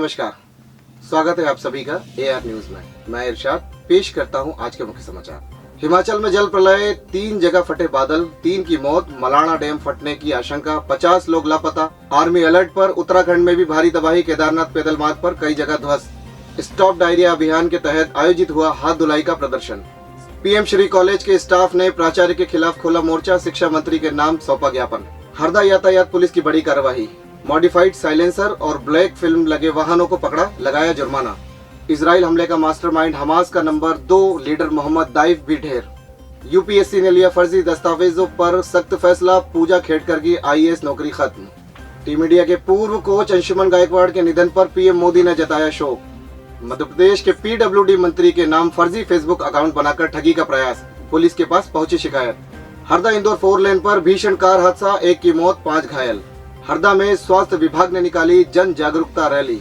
नमस्कार, स्वागत है आप सभी का AR न्यूज में। मैं इरशाद पेश करता हूं आज के मुख्य समाचार। हिमाचल में जल प्रलय, 3 जगह फटे बादल, 3 की मौत, मलाणा डैम फटने की आशंका, 50 लोग लापता, आर्मी अलर्ट पर। उत्तराखंड में भी भारी तबाही, केदारनाथ पैदल मार्ग पर कई जगह ध्वस्त। स्टॉप डायरिया अभियान के तहत आयोजित हुआ हाथ धुलाई का प्रदर्शन। PM श्री कॉलेज के स्टाफ ने प्राचार्य के खिलाफ खोला मोर्चा, शिक्षा मंत्री के नाम सौंपा ज्ञापन। हरदा यातायात पुलिस की बड़ी कार्रवाई, मॉडिफाइड साइलेंसर और ब्लैक फिल्म लगे वाहनों को पकड़ा, लगाया जुर्माना। इजराइल हमले का मास्टरमाइंड हमास का नंबर 2 लीडर मोहम्मद दाइफ भी ढेर। UPSC ने लिया फर्जी दस्तावेजों पर सख्त फैसला, पूजा खेड़कर की IAS नौकरी खत्म। टीम इंडिया के पूर्व कोच अंशुमन गायकवाड़ के निधन पर PM मोदी ने जताया शोक। मध्य प्रदेश के PWD मंत्री के नाम फर्जी फेसबुक अकाउंट बनाकर ठगी का प्रयास, पुलिस के पास पहुंची शिकायत। हरदा इंदौर 4 लेन पर भीषण कार हादसा, 1 की मौत, 5 घायल। हरदा में स्वास्थ्य विभाग ने निकाली जन जागरूकता रैली।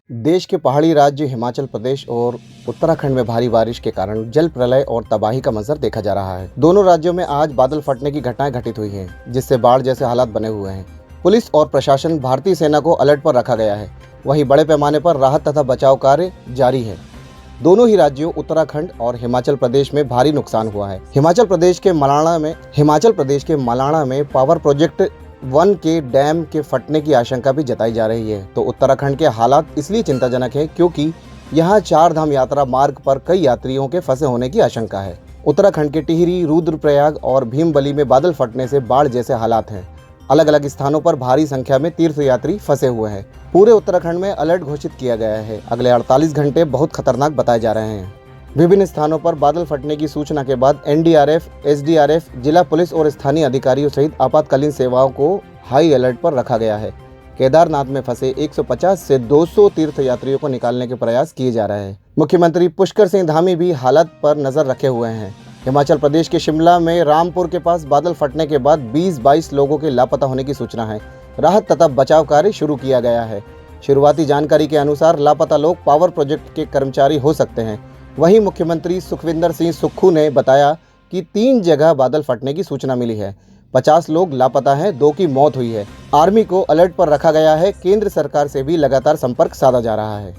देश के पहाड़ी राज्य हिमाचल प्रदेश और उत्तराखंड में भारी बारिश के कारण जल प्रलय और तबाही का मंजर देखा जा रहा है। दोनों राज्यों में आज बादल फटने की घटनाएं घटित हुई हैं, जिससे बाढ़ जैसे हालात बने हुए हैं। पुलिस और प्रशासन, भारतीय सेना को अलर्ट पर रखा गया है। वहीं बड़े पैमाने पर राहत तथा बचाव कार्य जारी है। दोनों ही राज्यों उत्तराखंड और हिमाचल प्रदेश में भारी नुकसान हुआ है। हिमाचल प्रदेश के मलाणा में पावर प्रोजेक्ट 1 के डैम के फटने की आशंका भी जताई जा रही है। तो उत्तराखंड के हालात इसलिए चिंताजनक है क्योंकि यहाँ 4 धाम यात्रा मार्ग पर कई यात्रियों के फंसे होने की आशंका है। उत्तराखंड के टिहरी, रुद्रप्रयाग और भीमबली में बादल फटने से बाढ़ जैसे हालात हैं। अलग अलग स्थानों पर भारी संख्या में तीर्थयात्री फंसे हुए हैं। पूरे उत्तराखंड में अलर्ट घोषित किया गया है। अगले 48 घंटे बहुत खतरनाक बताए जा रहे हैं। विभिन्न स्थानों पर बादल फटने की सूचना के बाद NDRF, SDRF, जिला पुलिस और स्थानीय अधिकारियों सहित आपातकालीन सेवाओं को हाई अलर्ट पर रखा गया है। केदारनाथ में फंसे 150 से 200 तीर्थयात्रियों को निकालने के प्रयास किए जा रहे हैं। मुख्यमंत्री पुष्कर सिंह धामी भी हालत पर नजर रखे हुए हैं। हिमाचल प्रदेश के शिमला में रामपुर के पास बादल फटने के बाद 20-22 लोगों के लापता होने की सूचना है। राहत तथा बचाव कार्य शुरू किया गया है। शुरुआती जानकारी के अनुसार लापता लोग पावर प्रोजेक्ट के कर्मचारी हो सकते हैं। वहीं मुख्यमंत्री सुखविंदर सिंह सुक्खू ने बताया कि 3 जगह बादल फटने की सूचना मिली है। 50 लोग लापता हैं, 2 की मौत हुई है। आर्मी को अलर्ट पर रखा गया है। केंद्र सरकार से भी लगातार संपर्क साधा जा रहा है।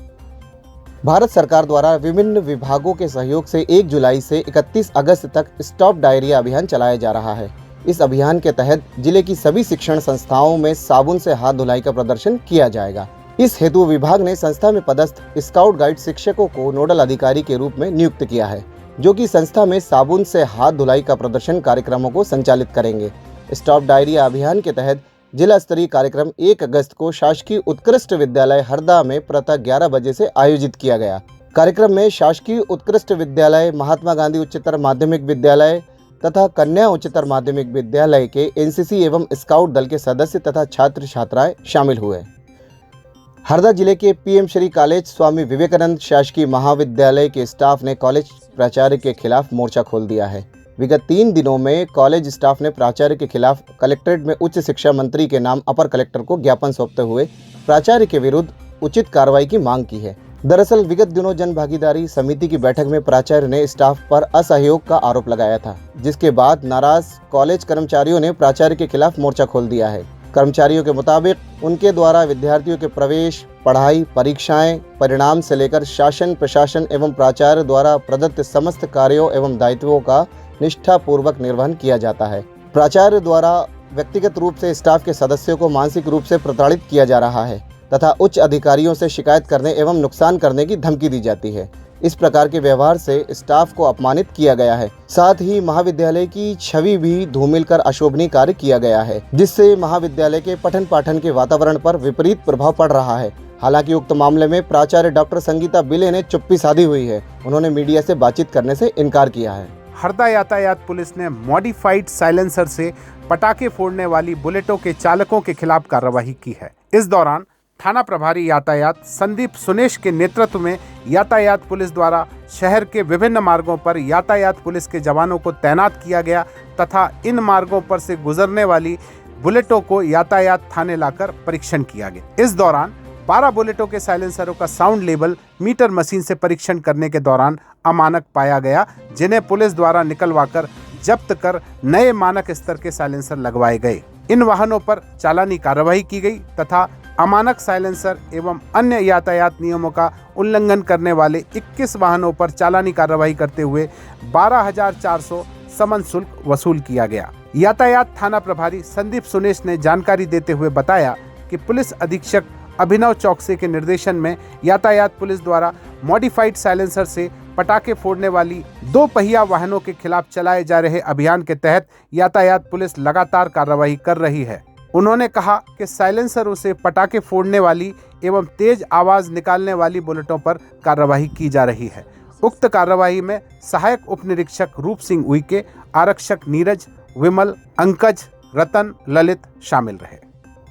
भारत सरकार द्वारा विभिन्न विभागों के सहयोग से 1 जुलाई से 31 अगस्त तक स्टॉप डायरिया अभियान चलाया जा रहा है। इस अभियान के तहत जिले की सभी शिक्षण संस्थाओं में साबुन से हाथ धुलाई का प्रदर्शन किया जाएगा। इस हेतु विभाग ने संस्था में पदस्थ स्काउट गाइड शिक्षकों को नोडल अधिकारी के रूप में नियुक्त किया है, जो कि संस्था में साबुन से हाथ धुलाई का प्रदर्शन कार्यक्रमों को संचालित करेंगे। स्टॉप डायरिया अभियान के तहत जिला स्तरीय कार्यक्रम 1 अगस्त को शासकीय उत्कृष्ट विद्यालय हरदा में प्रातः 11 बजे से आयोजित किया गया। कार्यक्रम में शासकीय उत्कृष्ट विद्यालय, महात्मा गांधी उच्चतर माध्यमिक विद्यालय तथा कन्या उच्चतर माध्यमिक विद्यालय के NCC एवं स्काउट दल के सदस्य तथा छात्र छात्राएं शामिल हुए। हरदा जिले के PM श्री कॉलेज स्वामी विवेकानंद शासकीय महाविद्यालय के स्टाफ ने कॉलेज प्राचार्य के खिलाफ मोर्चा खोल दिया है। विगत 3 दिनों में कॉलेज स्टाफ ने प्राचार्य के खिलाफ कलेक्ट्रेट में उच्च शिक्षा मंत्री के नाम अपर कलेक्टर को ज्ञापन सौंपते हुए प्राचार्य के विरुद्ध उचित कार्रवाई की मांग की है। दरअसल विगत दिनों जन भागीदारी समिति की बैठक में प्राचार्य ने स्टाफ पर असहयोग का आरोप लगाया था, जिसके बाद नाराज कॉलेज कर्मचारियों ने प्राचार्य के खिलाफ मोर्चा खोल दिया है। कर्मचारियों के मुताबिक उनके द्वारा विद्यार्थियों के प्रवेश, पढ़ाई, परीक्षाएं, परिणाम से लेकर शासन, प्रशासन एवं प्राचार्य द्वारा प्रदत्त समस्त कार्यों एवं दायित्वों का निष्ठापूर्वक निर्वहन किया जाता है। प्राचार्य द्वारा व्यक्तिगत रूप से स्टाफ के सदस्यों को मानसिक रूप से प्रताड़ित किया जा रहा है तथा उच्च अधिकारियों से शिकायत करने एवं नुकसान करने की धमकी दी जाती है। इस प्रकार के व्यवहार से स्टाफ को अपमानित किया गया है। साथ ही महाविद्यालय की छवि भी धूमिल कर अशोभनीय कार्य किया गया है, जिससे महाविद्यालय के पठन पाठन के वातावरण पर विपरीत प्रभाव पड़ रहा है। हालांकि उक्त मामले में प्राचार्य डॉक्टर संगीता बिले ने चुप्पी साधी हुई है। उन्होंने मीडिया से बातचीत करने से इनकार किया है। हरदा यातायात पुलिस ने मॉडिफाइड साइलेंसर से पटाखे फोड़ने वाली बुलेटों के चालकों के खिलाफ कार्रवाई की है। इस दौरान थाना प्रभारी यातायात संदीप सुनेश के नेतृत्व में यातायात पुलिस द्वारा शहर के विभिन्न मार्गों पर यातायात पुलिस के जवानों को तैनात किया गया तथा इन मार्गों पर से गुजरने वाली बुलेटों को यातायात थाने लाकर परीक्षण किया गया। इस दौरान 12 बुलेटों के साइलेंसरों का साउंड लेवल मीटर मशीन से परीक्षण करने के दौरान अमानक पाया गया, जिन्हें पुलिस द्वारा निकलवाकर जब्त कर नए मानक स्तर के साइलेंसर लगवाए गए। इन वाहनों पर चालानी कार्रवाई की गई तथा अमानक साइलेंसर एवं अन्य यातायात नियमों का उल्लंघन करने वाले 21 वाहनों पर चालानी कार्रवाई करते हुए 12,400 समन शुल्क वसूल किया गया। यातायात थाना प्रभारी संदीप सुनेश ने जानकारी देते हुए बताया कि पुलिस अधीक्षक अभिनव चौकसे के निर्देशन में यातायात पुलिस द्वारा मॉडिफाइड साइलेंसर से पटाखे फोड़ने वाली 2 पहिया वाहनों के खिलाफ चलाए जा रहे अभियान के तहत यातायात पुलिस लगातार कार्रवाई कर रही है। उन्होंने कहा कि साइलेंसरों से पटाखे फोड़ने वाली एवं तेज आवाज निकालने वाली बुलेटों पर कार्रवाई की जा रही है। उक्त कार्रवाई में सहायक उप निरीक्षक रूप सिंह उइके, आरक्षक नीरज, विमल, अंकज, रतन, ललित शामिल रहे।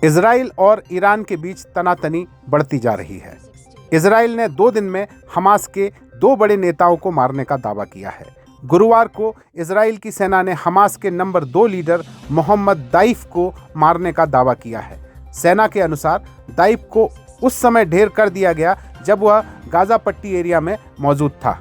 इजराइल और ईरान के बीच तनातनी बढ़ती जा रही है। इजराइल ने 2 दिन में हमास के 2 बड़े नेताओं को मारने का दावा किया है। गुरुवार को इजराइल की सेना ने हमास के नंबर 2 लीडर मोहम्मद दाइफ को मारने का दावा किया है। सेना के अनुसार दाइफ को उस समय ढेर कर दिया गया जब वह गाजा पट्टी एरिया में मौजूद था।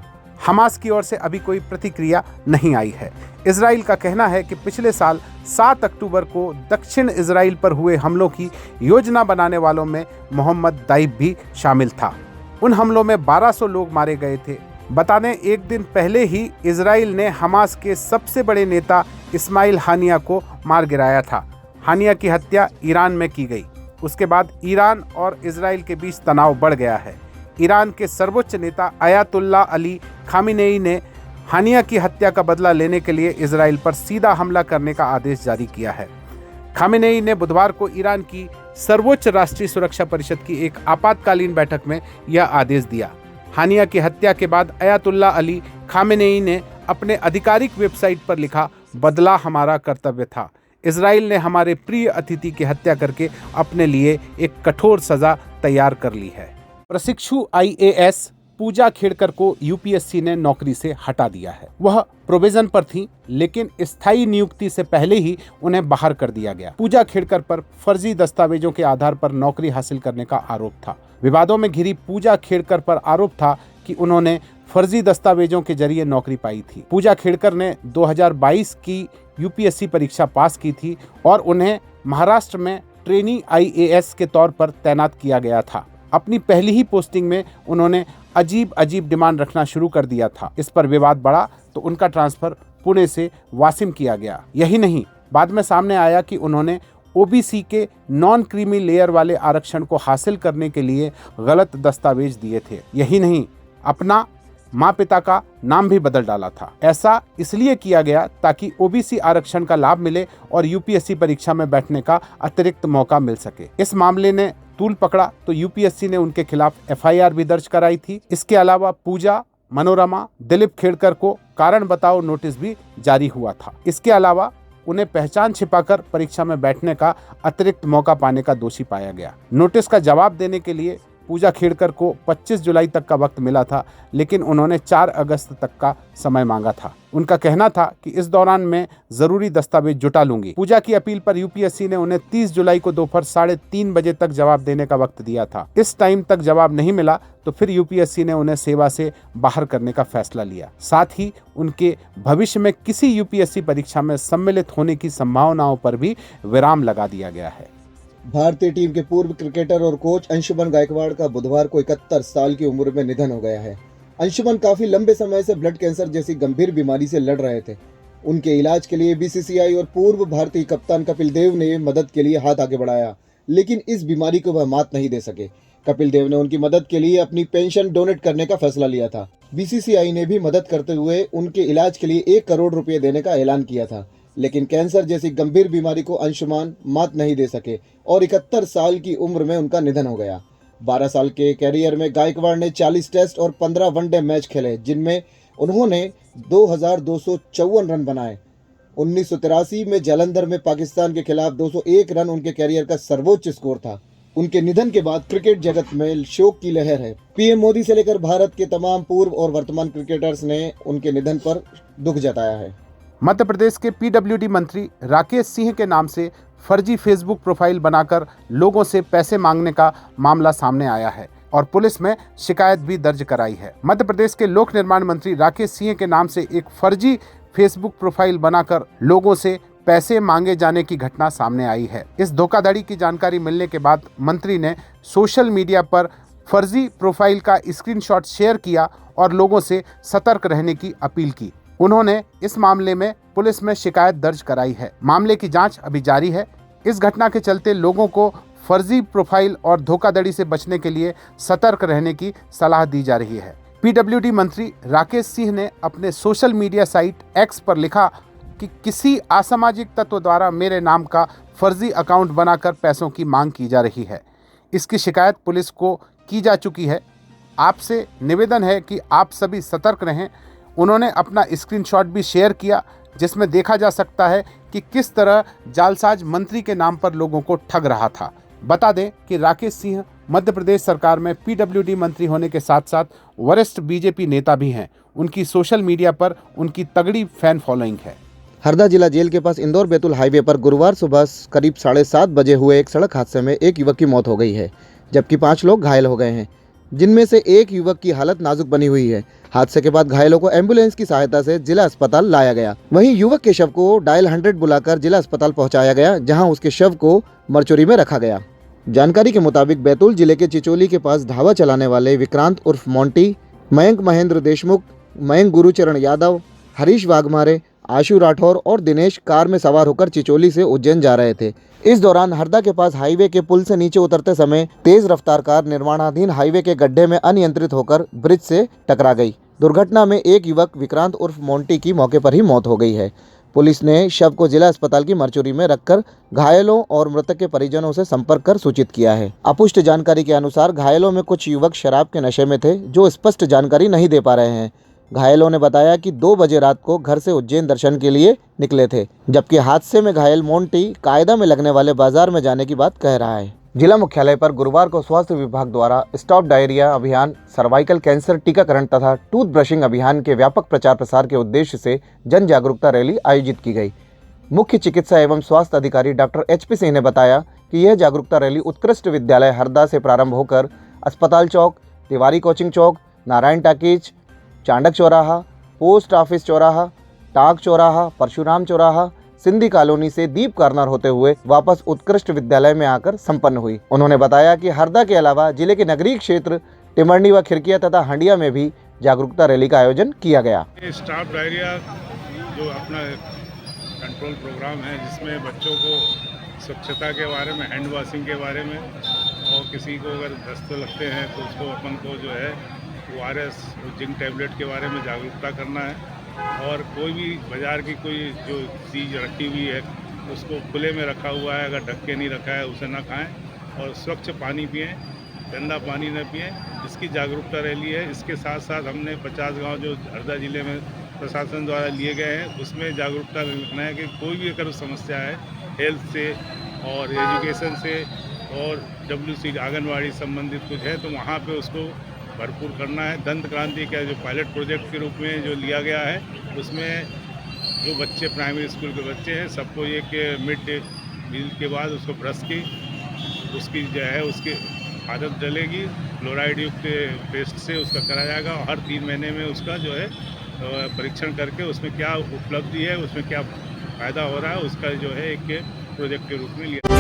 हमास की ओर से अभी कोई प्रतिक्रिया नहीं आई है। इजराइल का कहना है कि पिछले साल 7 अक्टूबर को दक्षिण इजराइल पर हुए हमलों की योजना बनाने वालों में मोहम्मद दाइफ भी शामिल था। उन हमलों में 1200 लोग मारे गए थे। बता दें, एक दिन पहले ही इजराइल ने हमास के सबसे बड़े नेता इस्माइल हानिया को मार गिराया था। हानिया की हत्या ईरान में की गई। उसके बाद ईरान और इजराइल के बीच तनाव बढ़ गया है। ईरान के सर्वोच्च नेता अयातुल्ला अली खामिनेई ने हानिया की हत्या का बदला लेने के लिए इजराइल पर सीधा हमला करने का आदेश जारी किया है। खामिनेई ने बुधवार को ईरान की सर्वोच्च राष्ट्रीय सुरक्षा परिषद की एक आपातकालीन बैठक में यह आदेश दिया। हानिया की हत्या के बाद अयातुल्ला अली खामिनेई ने अपने आधिकारिक वेबसाइट पर लिखा, बदला हमारा कर्तव्य था। इजराइल ने हमारे प्रिय अतिथि की हत्या करके अपने लिए एक कठोर सजा तैयार कर ली है। प्रशिक्षु IAS पूजा खेड़कर को यूपीएससी ने नौकरी से हटा दिया है। वह प्रोविजन पर थीं, लेकिन स्थायी नियुक्ति से पहले ही उन्हें बाहर कर दिया गया। पूजा खेड़कर पर फर्जी दस्तावेजों के आधार पर नौकरी हासिल करने का आरोप था। विवादों में घिरी पूजा खेड़कर पर आरोप था कि उन्होंने फर्जी दस्तावेजों के जरिए नौकरी पाई थी। पूजा खेड़कर ने 2022 की यूपीएससी परीक्षा पास की थी और उन्हें महाराष्ट्र में ट्रेनी IAS के तौर पर तैनात किया गया था। अपनी पहली ही पोस्टिंग में उन्होंने अजीब डिमांड रखना शुरू कर दिया था। इस पर विवाद बढ़ा तो उनका ट्रांसफर पुणे से वासिम किया गया। यही नहीं, बाद में सामने आया कि उन्होंने OBC के नॉन क्रीमी लेयर वाले आरक्षण को हासिल करने के लिए गलत दस्तावेज दिए थे। यही नहीं, अपना माँ पिता का नाम भी बदल डाला था। ऐसा इसलिए किया गया ताकि OBC आरक्षण का लाभ मिले और यूपीएससी परीक्षा में बैठने का अतिरिक्त मौका मिल सके। इस मामले ने तूल पकड़ा तो यूपीएससी ने उनके खिलाफ FIR भी दर्ज कराई थी। इसके अलावा पूजा, मनोरमा, दिलीप खेड़कर को कारण बताओ नोटिस भी जारी हुआ था। इसके अलावा उन्हें पहचान छिपाकर परीक्षा में बैठने का अतिरिक्त मौका पाने का दोषी पाया गया। नोटिस का जवाब देने के लिए पूजा खेड़कर को 25 जुलाई तक का वक्त मिला था, लेकिन उन्होंने 4 अगस्त तक का समय मांगा था। उनका कहना था कि इस दौरान मैं जरूरी दस्तावेज जुटा लूंगी। पूजा की अपील पर यूपीएससी ने उन्हें 30 जुलाई को दोपहर 3:30 बजे तक जवाब देने का वक्त दिया था। इस टाइम तक जवाब नहीं मिला तो फिर यूपीएससी ने उन्हें सेवा से बाहर करने का फैसला लिया। साथ ही उनके भविष्य में किसी यूपीएससी परीक्षा में सम्मिलित होने की संभावनाओं पर भी विराम लगा दिया गया है। भारतीय टीम के पूर्व क्रिकेटर और कोच अंशुमन गायकवाड़ का बुधवार को 71 साल की उम्र में निधन हो गया है। अंशुमन काफी लंबे समय से ब्लड कैंसर जैसी गंभीर बीमारी से लड़ रहे थे। उनके इलाज के लिए बीसीसीआई और पूर्व भारतीय कप्तान कपिल देव ने मदद के लिए हाथ आगे बढ़ाया, लेकिन इस बीमारी को वह मात नहीं दे सके। कपिल देव ने उनकी मदद के लिए अपनी पेंशन डोनेट करने का फैसला लिया था। बीसीसीआई ने भी मदद करते हुए उनके इलाज के लिए 1 करोड़ रुपए देने का ऐलान किया था, लेकिन कैंसर जैसी गंभीर बीमारी को अंशुमान मात नहीं दे सके और 71 साल की उम्र में उनका निधन हो गया। 12 साल के कैरियर में गायकवाड़ ने 40 टेस्ट और 15 वनडे मैच खेले, जिनमें उन्होंने 2254 रन बनाए। 1983 में जालंधर में पाकिस्तान के खिलाफ 201 रन उनके कैरियर का सर्वोच्च स्कोर था। उनके निधन के बाद क्रिकेट जगत में शोक की लहर है। पीएम मोदी से लेकर भारत के तमाम पूर्व और वर्तमान क्रिकेटर्स ने उनके निधन पर दुख जताया है। मध्य प्रदेश के PWD मंत्री राकेश सिंह के नाम से फर्जी फेसबुक प्रोफाइल बनाकर लोगों से पैसे मांगने का मामला सामने आया है और पुलिस में शिकायत भी दर्ज कराई है। मध्य प्रदेश के लोक निर्माण मंत्री राकेश सिंह के नाम से एक फर्जी फेसबुक प्रोफाइल बनाकर लोगों से पैसे मांगे जाने की घटना सामने आई है। इस धोखाधड़ी की जानकारी मिलने के बाद मंत्री ने सोशल मीडिया पर फर्जी प्रोफाइल का स्क्रीनशॉट शेयर किया और लोगों से सतर्क रहने की अपील की। उन्होंने इस मामले में पुलिस में शिकायत दर्ज कराई है। मामले की जांच अभी जारी है। इस घटना के चलते लोगों को फर्जी प्रोफाइल और धोखाधड़ी से बचने के लिए सतर्क रहने की सलाह दी जा रही है। पीडब्ल्यूडी मंत्री राकेश सिंह ने अपने सोशल मीडिया साइट एक्स पर लिखा कि किसी असामाजिक तत्व द्वारा मेरे नाम का फर्जी अकाउंट बनाकर पैसों की मांग की जा रही है। इसकी शिकायत पुलिस को की जा चुकी है। आपसे निवेदन है कि आप सभी सतर्क रहें। उन्होंने अपना स्क्रीनशॉट भी शेयर किया जिसमें देखा जा सकता है कि किस तरह जालसाज मंत्री के नाम पर लोगों को ठग रहा था। बता दें कि राकेश सिंह मध्य प्रदेश सरकार में पीडब्ल्यूडी मंत्री होने के साथ साथ वरिष्ठ बीजेपी नेता भी हैं। उनकी सोशल मीडिया पर उनकी तगड़ी फैन फॉलोइंग है। हरदा जिला जेल के पास इंदौर बैतूल हाईवे पर गुरुवार सुबह करीब 7:30 बजे हुए एक सड़क हादसे में एक युवक की मौत हो गई है, जबकि 5 लोग घायल हो गए हैं, जिनमें से एक युवक की हालत नाजुक बनी हुई है। हादसे के बाद घायलों को एम्बुलेंस की सहायता से जिला अस्पताल लाया गया। वहीं युवक के शव को डायल 100 बुलाकर जिला अस्पताल पहुंचाया गया, जहां उसके शव को मरचुरी में रखा गया। जानकारी के मुताबिक बैतूल जिले के चिचोली के पास ढाबा चलाने वाले विक्रांत उर्फ मोंटी, मयंक महेंद्र देशमुख, मयंक गुरुचरण यादव, हरीश वाघमारे, आशु राठौर और दिनेश कार में सवार होकर चिचोली से उज्जैन जा रहे थे। इस दौरान हरदा के पास हाईवे के पुल से नीचे उतरते समय तेज रफ्तार कार निर्माणाधीन हाईवे के गड्ढे में अनियंत्रित होकर ब्रिज से टकरा गई। दुर्घटना में एक युवक विक्रांत उर्फ मोंटी की मौके पर ही मौत हो गई है। पुलिस ने शव को जिला अस्पताल की मरचुरी में रखकर घायलों और मृतक के परिजनों से संपर्क कर सूचित किया है। अपुष्ट जानकारी के अनुसार घायलों में कुछ युवक शराब के नशे में थे, जो स्पष्ट जानकारी नहीं दे पा रहे हैं। घायलों ने बताया कि 2 बजे रात को घर से उज्जैन दर्शन के लिए निकले थे, जबकि हादसे में घायल मोंटी कायदा में लगने वाले बाजार में जाने की बात कह रहा है। जिला मुख्यालय पर गुरुवार को स्वास्थ्य विभाग द्वारा स्टॉप डायरिया अभियान, सर्वाइकल कैंसर टीकाकरण तथा टूथ ब्रशिंग अभियान के व्यापक प्रचार प्रसार के उद्देश्य से जन जागरूकता रैली आयोजित की गई। मुख्य चिकित्सा एवं स्वास्थ्य अधिकारी डॉक्टर HP सिंह ने बताया कि यह जागरूकता रैली उत्कृष्ट विद्यालय हरदा से प्रारंभ होकर अस्पताल चौक, तिवारी कोचिंग चौक, नारायण टाकीज, चांडक चौराहा, पोस्ट ऑफिस चौराहा, टाक चौराहा, परशुराम चौराहा, सिंधी कॉलोनी से दीप कार्नर होते हुए वापस उत्कृष्ट विद्यालय में आकर संपन्न हुई। उन्होंने बताया कि हरदा के अलावा जिले के नगरीय क्षेत्र टिमरनी व खिरकिया तथा हंडिया में भी जागरूकता रैली का आयोजन किया गया। स्टॉप डायरिया जो अपना कंट्रोल प्रोग्राम है, जिसमें बच्चों को स्वच्छता के बारे में, हैंड वॉशिंग के बारे में, और किसी को अगर दस्त लगते हैं तो उसको अपन को जो है ORS जिंक टैबलेट के बारे में जागरूकता करना है। और कोई भी बाज़ार की कोई जो चीज़ रखी हुई है उसको खुले में रखा हुआ है, अगर ढक के नहीं रखा है उसे ना खाएं, और स्वच्छ पानी पिएं, गंदा पानी न पिएं। इसकी जागरूकता रैली है। इसके साथ साथ हमने 50 गांव जो हरदा ज़िले में प्रशासन द्वारा लिए गए हैं, उसमें जागरूकता रखना है कि कोई भी अगर समस्या है हेल्थ से और एजुकेशन से और WC आंगनवाड़ी संबंधित कुछ है तो वहाँ पे उसको भरपूर करना है। दंत क्रांति का जो पायलट प्रोजेक्ट के रूप में जो लिया गया है, उसमें जो बच्चे प्राइमरी स्कूल के बच्चे हैं सबको एक मिड डे मील के बाद उसको ब्रश की उसकी जो है उसकी आदत डलेगी। फ्लोराइड युक्त पेस्ट से उसका करा जाएगा और हर 3 महीने में उसका जो है परीक्षण करके उसमें क्या उपलब्धि है, उसमें क्या फ़ायदा हो रहा है, उसका जो है एक प्रोजेक्ट के रूप में लिया।